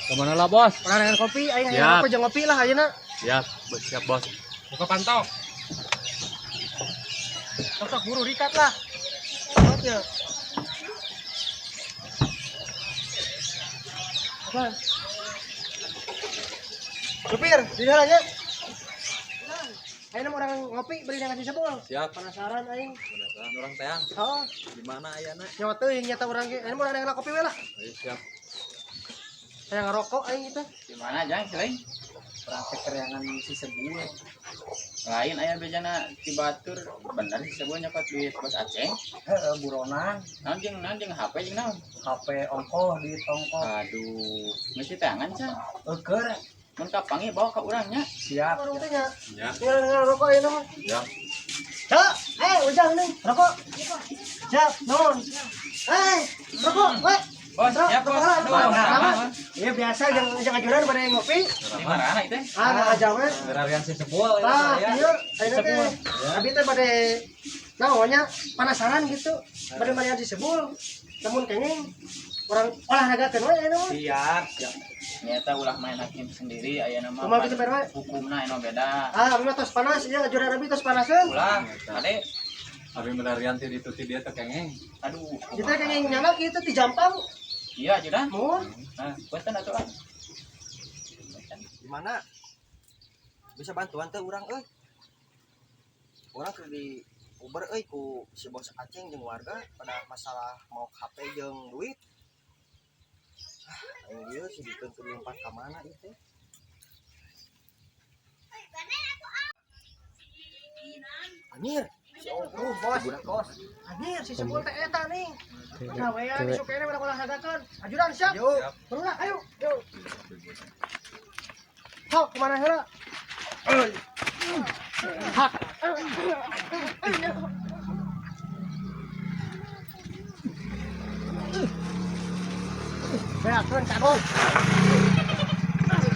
Kemana lah bos? Pernah dengan kopi, ayo Siap. apa jangan ngopi lah ayo nak. Siap, siap bos. Buka pantau. Sok buru dikat lah. Buat ya. Apa? Supir, di sana aja. Ayo nama orang ngopi beri dengan si sebul. Siap. Penasaran aing. Penasaran orang teang. Oh, Di mana ayana? nyawa teuing nyata orang ge. Ayo nama orang dengan kopi we lah. Ayo siap. Saya ngerokok aing itu. Di mana jang selain praktek keryangan si sebul lain ayah bejana ti batur bener si sebul nyokot duit bos Aceh Buronan, naon jeung HP jeung naon HP ongkoh di tongkol. aduh mesti tangan can Euker, mun kapangi bawa ka urangnya siap. Warung teh nya. Ya. Tinggal ngerokok ayo nama. Siap. Cak, ujang nih, rokok. Siap, non. Rokok, weh. bos siap bos aduh Sama. Iya biasa yang ajudan pada yang ngopi. di mana itu Nggak aja weh. Berarian si sebul. Tah, iya, ayo teh. Abi teh pada namanya penasaran gitu. Pada mana si sebul. Namun kenging orang olahraga kan we anu. Siap. nyata ulah main hakim sendiri aya nama Kumaha kitu bae. hukumna anu beda Abi mah tos panas, iya ajudan abi tos panaseun. ulah ade Abi berarian ti ditu ti dia teh kengeng. aduh Kita kenging nyana kitu ti jampang. iya ajudan Mun. nah bosan atuh ah Gimana bisa bantuan teh urang euy urang keur di Uber euy ku si bos Aceh jeung warga pada masalah mau HP jeung duit aing dieu si dikeun keur lompat ka mana ieu teh anjir si Ogo bos budak kos Anjir si sebul teh eta nih. Nah, we disukene pada olahragakeun. Ajudan siap. yuk Berulah, ayo, yuk. Sok, kemana heula? Hak. Beakeun kagok.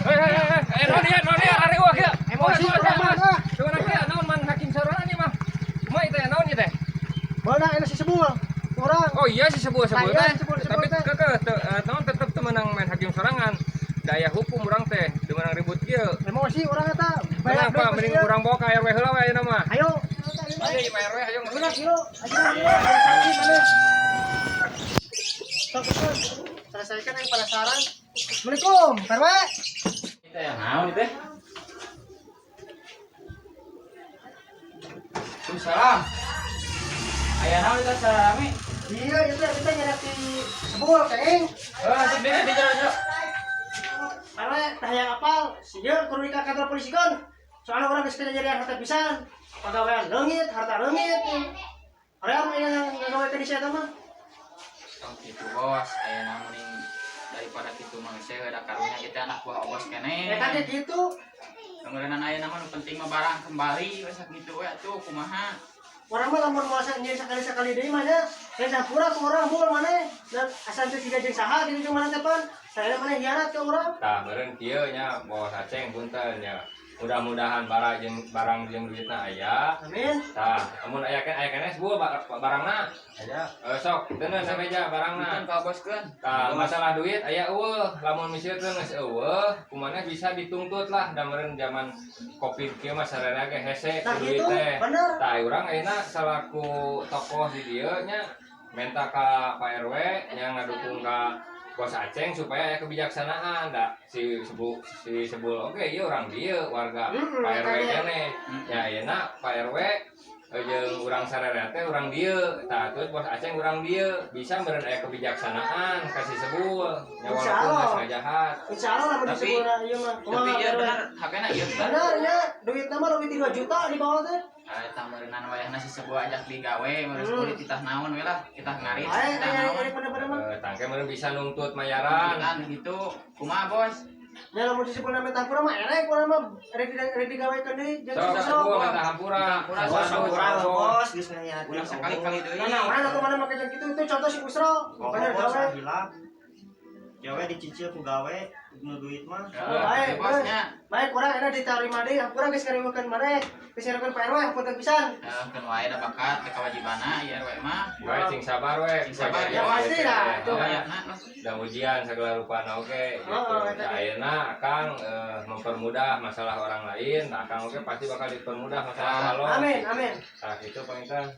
Non dia, ari wah kieu. Emosi urang mah. Cuman kieu naon man hakim sarana nih mah. Moy teh naon ieu teh? Beuna anu si sebul. Urang. Oh iya si sebul Ah, iya, teh. sebul Tapi teh. naon tetep teu meunang main hakim sorangan. Daya hukum urang teh teu meunang ribut kieu. Emosi urang eta. Tenang Pak, mending urang bawa ka RW heula we ayeuna mah. Ayo. Ayo ieu RW ayo. Berulah, yuk. Ajudan yuk. Sakit anu. Sok, sok. Selesaikan yang penasaran. Assalamualaikum, PRW. kita yang naon teh Waalaikumsalam aya naon kita sarami Iya, itu kita nyari di sebul, keng. atuh di jero Karena tahayang apal, sieu kudu di kantor polisi kan. Soalnya orang geus jadi harta pisan. Pegawaian leungit, harta leungit. Area mah yang ngagawe teh di saya mah. tong kitu bos aya namun daripada kitu mah geus ada karunya kita anak buah bos keneh Eta teh gitu. kemudian aya nama nu penting mah barang kembali wes kitu we atuh kumaha Orang mah lamun moal nyari sekali-sekali deui mah nya. Saya sapura ke orang mul maneh. Dan asal teh siga jeung saha di jeung mana teh pan. Saya maneh hianat ke urang. Tah beureun kieu nya bos Aceh punten nya. Mudah-mudahan barang jeung duitna aya. Amin. Tah, amun aya keneh sebul barangna. aja Sok teuneun sameja barangna. bukan ka boskeun Tah masalah duit aya eueuh, lamun misalkeun geus eueuh, kumaha bisa dituntut lah da meureun zaman Covid kieu mah sararea ge hese Nah ku duit gitu, teh. bener. Tah urang ayeuna salaku tokoh di dieu nya minta ka Pak RW yang ngadukung ka Bos Aceh supaya aya kebijaksanaan da si sebul oke ieu urang dieu warga Pak RW keneh. Ya ayeuna Pak RW jeung urang sararea teh urang dieu. Tah terus Bos Aceh urang dieu bisa meureun aya kebijaksanaan ka si sebul. Ya Insya walaupun Allah. geus ngajahat. Insyaallah lamun di Tapi- sebul ieu mah. tapi ieu bener hakena ieu bener Bener ya, duitna mah leuwih 3 juta di bawah teh. eta meureunana wayahna si sebuah ajak digawe meureuh kulit titah naon we lah kitah ngarit Ayo, kitah naon ayo pada mah. Tangke meureun bisa nuntut mayaran. kan gitu kumaha bos Ya lamun di sebul nama tampura mah erek urang mah rek digawekeun deui jeung Sok sok. sebul minta hampura. Hampura, bos sok. urang bos geus ngayat ulah sekali-kali deui Nah, orang atau mana make jeung kitu itu contoh si Kusro. Bener bos gawe. hilang Ya we dicicil ku gawe nu duit mah. Baik, bosnya. baik kurang enak diterima deui, kurang geus ngariweukeun maneh. Geus ngariweukeun Pak RW hapunten pisan. Kan wae da bakat teh kawajibana ya we mah. Bae cing sabar we. Cing sabar, Ya pasti lah, itu. Dan ujian segala rupana oke gitu. Oh, itu. Nah, ayeuna Akang mempermudah masalah orang lain, nah Akang oke pasti bakal dipermudah masalah lo. Amin, amin. Nah, itu pamitan.